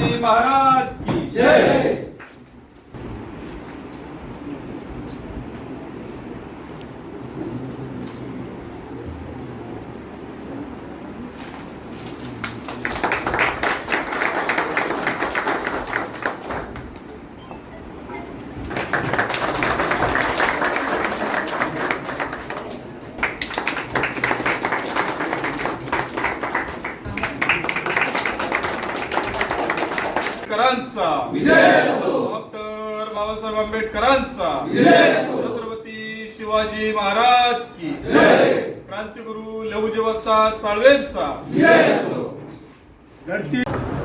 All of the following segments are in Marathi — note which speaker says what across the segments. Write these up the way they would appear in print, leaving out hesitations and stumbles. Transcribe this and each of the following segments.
Speaker 1: शिवाजी महाराज की जय। डॉक्टर बाबासाहेब आंबेडकरांचा छत्रपती शिवाजी महाराज की जय। क्रांतिगुरु लहुजी वस्ताद साळवेंचा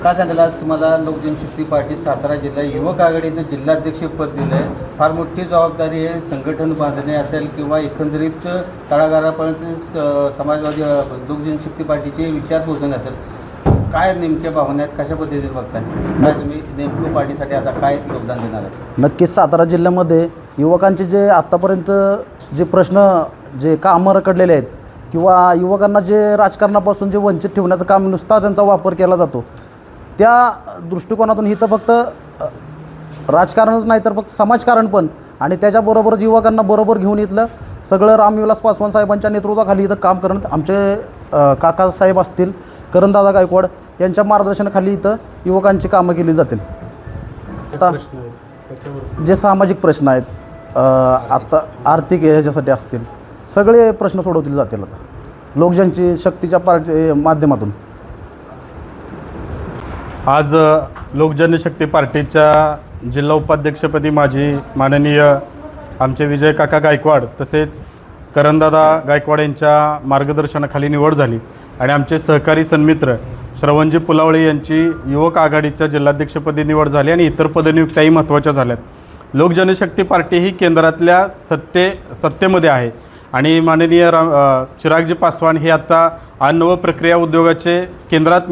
Speaker 2: का सांगायला तुम्हाला लोकजनशक्ती पार्टी सातारा जिल्हा युवक आघाडीचं जिल्हाध्यक्ष पद दिलंय। फार मोठी जबाबदारी आहे। संघटन बांधणे असेल किंवा एकंदरीत तळागाळापर्यंत समाजवादी लोकजनशक्ती पार्टीचे विचार पोहोचणे असेल, काय नेमक्या भावना आहेत, कशा पद्धतीने बघताय? काय तुम्ही नेमकं पार्टीसाठी आता काय योगदान देणार आहे?
Speaker 3: नक्कीच सातारा जिल्ह्यामध्ये युवकांचे जे आत्तापर्यंत जे प्रश्न जे कामं रखडलेले आहेत किंवा युवकांना जे राजकारणापासून जे वंचित ठेवण्याचं काम नुसता त्यांचा वापर केला जातो, त्या दृष्टिकोनातून इथं फक्त राजकारणच नाही तर फक्त समाजकारण पण आणि त्याच्याबरोबरच युवकांना बरोबर घेऊन इथलं सगळं रामविलास पासवान साहेबांच्या नेतृत्वाखाली इथं काम करणं, आमचे काकासाहेब असतील, करणदादा गायकवाड यांच्या मार्गदर्शनाखाली इथं युवकांची कामं केली जातील। आता जे सामाजिक प्रश्न आहेत, आता आर्थिक ह्याच्यासाठी असतील, सगळे प्रश्न सोडवतील जातील आता लोकजनची शक्तीच्या पार्टी माध्यमातून।
Speaker 4: आज लोकजनशक्ती पार्टीच्या जिल्हा उपाध्यक्षपदी माझी माननीय आमचे विजय काका गायकवाड तसेच करणदादा गायकवाड यांच्या मार्गदर्शनाखाली निवड झाली आणि आमचे सहकारी सन्मित्र श्रवणजी पुलावळे यांची युवक आघाडीच्या जिल्हाध्यक्षपदी निवड झाली आणि इतर पदनियुक्त्याही महत्त्वाच्या झाल्यात। लोकजनशक्ती पार्टी ही केंद्रातल्या सत्तेमध्ये आहे आणि माननीय चिरागजी पासवान हे आता अन्न व प्रक्रिया उद्योगाचे केंद्रात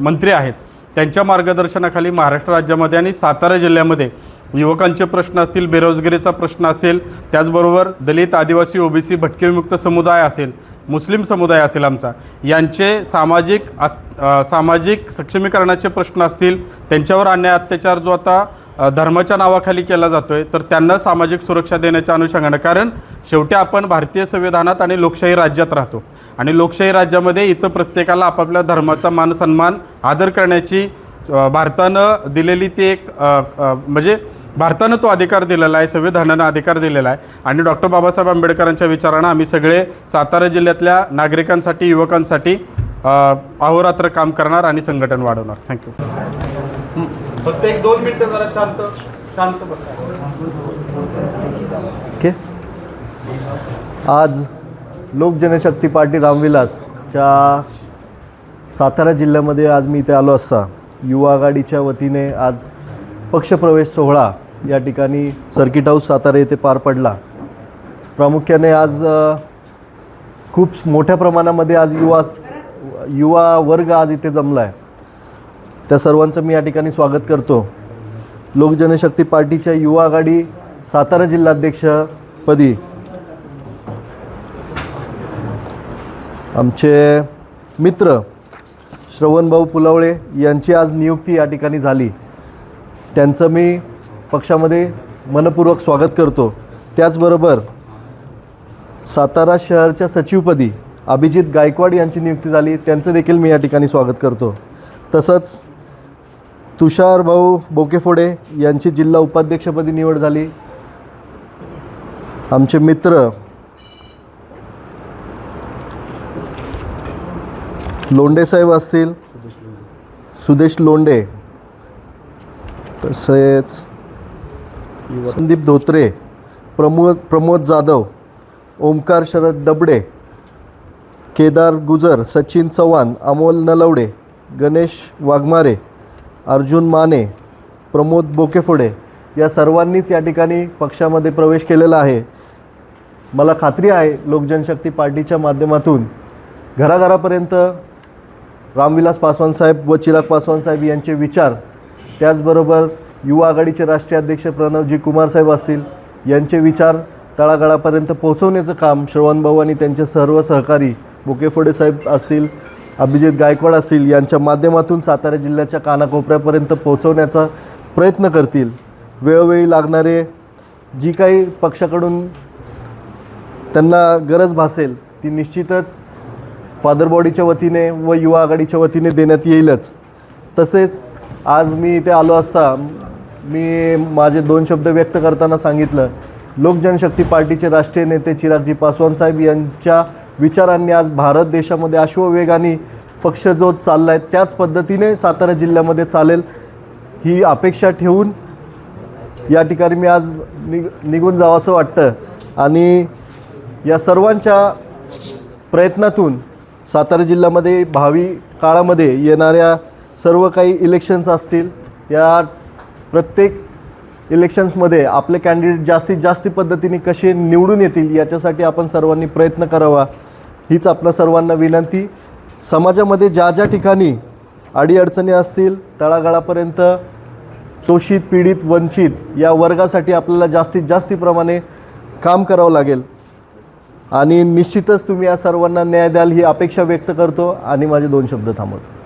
Speaker 4: मंत्री आहेत। त्यांच्या मार्गदर्शनाखाली महाराष्ट्र राज्यामध्ये आणि सातारा जिल्ह्यामध्ये युवकांचे प्रश्न असतील, बेरोजगारीचा प्रश्न असेल, त्याचबरोबर दलित, आदिवासी, ओबीसी, भटके विमुक्त समुदाय असेल, मुस्लिम समुदाय असेल आमचा, यांचे सामाजिक सक्षमीकरणाचे प्रश्न असतील, त्यांच्यावर अन्याय अत्याचार जो आता धर्माच्या नावाखाली केला जातो आहे, तर त्यांना सामाजिक सुरक्षा देण्याच्या अनुषंगानं, कारण शेवटी आपण भारतीय संविधानात आणि लोकशाही राज्यात राहतो आणि लोकशाही राज्यामध्ये इथं प्रत्येकाला आपापल्या धर्माचा मान सन्मान आदर करण्याची भारतानं दिलेली ती एक म्हणजे भारतानं तो अधिकार दिलेला आहे, संविधानानं अधिकार दिलेला आहे आणि डॉक्टर बाबासाहेब आंबेडकरांच्या विचारानं आम्ही सगळे सातारा जिल्ह्यातल्या नागरिकांसाठी, युवकांसाठी अहोरात्र काम करणार आणि संघटन वाढवणार। थँक्यू।
Speaker 1: फक्त 1-2 मिनिटं जरा शांत बसा।
Speaker 5: ओके, आज लोकजनशक्ती पार्टी रामविलासच्या सातारा जिल्ह्यामध्ये आज मी इथे आलो असता युवा आघाडीच्या वतीने आज पक्षप्रवेश सोहळा या ठिकाणी सर्किट हाऊस सातारा येथे पार पडला। प्रामुख्याने आज खूप मोठ्या प्रमाणामध्ये आज युवा वर्ग आज इथे जमला आहे। त्या सर्वांचं मी या ठिकाणी स्वागत करतो। लोकजनशक्ती पार्टीच्या युवा आघाडी सातारा जिल्हाध्यक्षपदी आमचे मित्र श्रवणभाऊ पुलावळे यांची आज नियुक्ती या ठिकाणी झाली। त्यांचं मी पक्षामध्ये मनपूर्वक स्वागत करतो। त्याचबरोबर सातारा शहरच्या सचिवपदी अभिजित गायकवाड यांची नियुक्ती झाली, त्यांचं देखील मी या ठिकाणी स्वागत करतो। तसंच तुषार भाऊ बोकेफोडे यांची जिल्हा उपाध्यक्षपदी निवड झाली। आमचे मित्र लोंढे साहेब असतील, सुदेश लोंढे, तसेच संदीप धोत्रे, प्रमोद जाधव, ओमकार शरद डबडे, केदार गुजर, सचिन चव्हाण, अमोल नलवडे, गणेश वाघमारे, अर्जुन माने, प्रमोद बोकेफोडे या सर्वांनीच या ठिकाणी पक्षामध्ये प्रवेश केलेला आहे। मला खात्री आहे लोकजनशक्ती पार्टीच्या माध्यमातून घराघरापर्यंत रामविलास पासवान साहेब व चिराग पासवान साहेब यांचे विचार, त्याचबरोबर युवा आघाडीचे राष्ट्रीय अध्यक्ष प्रणवजी कुमार साहेब असतील यांचे विचार तळागाळापर्यंत पोहोचवण्याचं काम श्रवणभाऊ आणि त्यांचे सर्व सहकारी बोकेफोडे साहेब असतील, अभिजित गायकवाड असतील यांच्या माध्यमातून सातारा जिल्ह्याच्या कानाकोपऱ्यापर्यंत पोहोचवण्याचा प्रयत्न करतील. वेळोवेळी लागणारे जी काही पक्षाकडून त्यांना गरज भासेल ती निश्चितच फादर बॉडीच्या वतीने व युवा आघाडीच्या वतीने देण्यात येईलच. तसेच आज मी इथे आलो असता मी माझे 2 शब्द व्यक्त करताना सांगितलं, लोक जनशक्ती पार्टीचे राष्ट्रीय नेते चिरागजी पासवान साहेब यांच्या विचारांनी आज भारत देशामध्ये अश्ववेगाने पक्ष जो चालला आहे त्याच पद्धतीने सातारा जिल्ह्यामध्ये चालेल ही अपेक्षा ठेवून या ठिकाणी मी आज निघून जावं असं वाटतं. आणि या सर्वांच्या प्रयत्नातून सातारा जिल्ह्यामध्ये भावी काळामध्ये येणाऱ्या सर्व काही इलेक्शन्स असतील, या प्रत्येक इलेक्शन्समध्ये आपले कॅन्डिडेट जास्तीत जास्त पद्धतीने कसे निवडून येतील याच्यासाठी आपण सर्वांनी प्रयत्न करावा हीच आपल्या सर्वांना विनंती. समाजामध्ये ज्या ज्या ठिकाणी अडीअडचणी असतील तळागाळापर्यंत शोषित पीडित वंचित या वर्गासाठी आपल्याला जास्तीत जास्त प्रमाणे काम करावं लागेल आणि निश्चितच तुम्ही या सर्वांना न्याय द्याल ही अपेक्षा व्यक्त करतो आणि माझे 2 शब्द थांबवतो.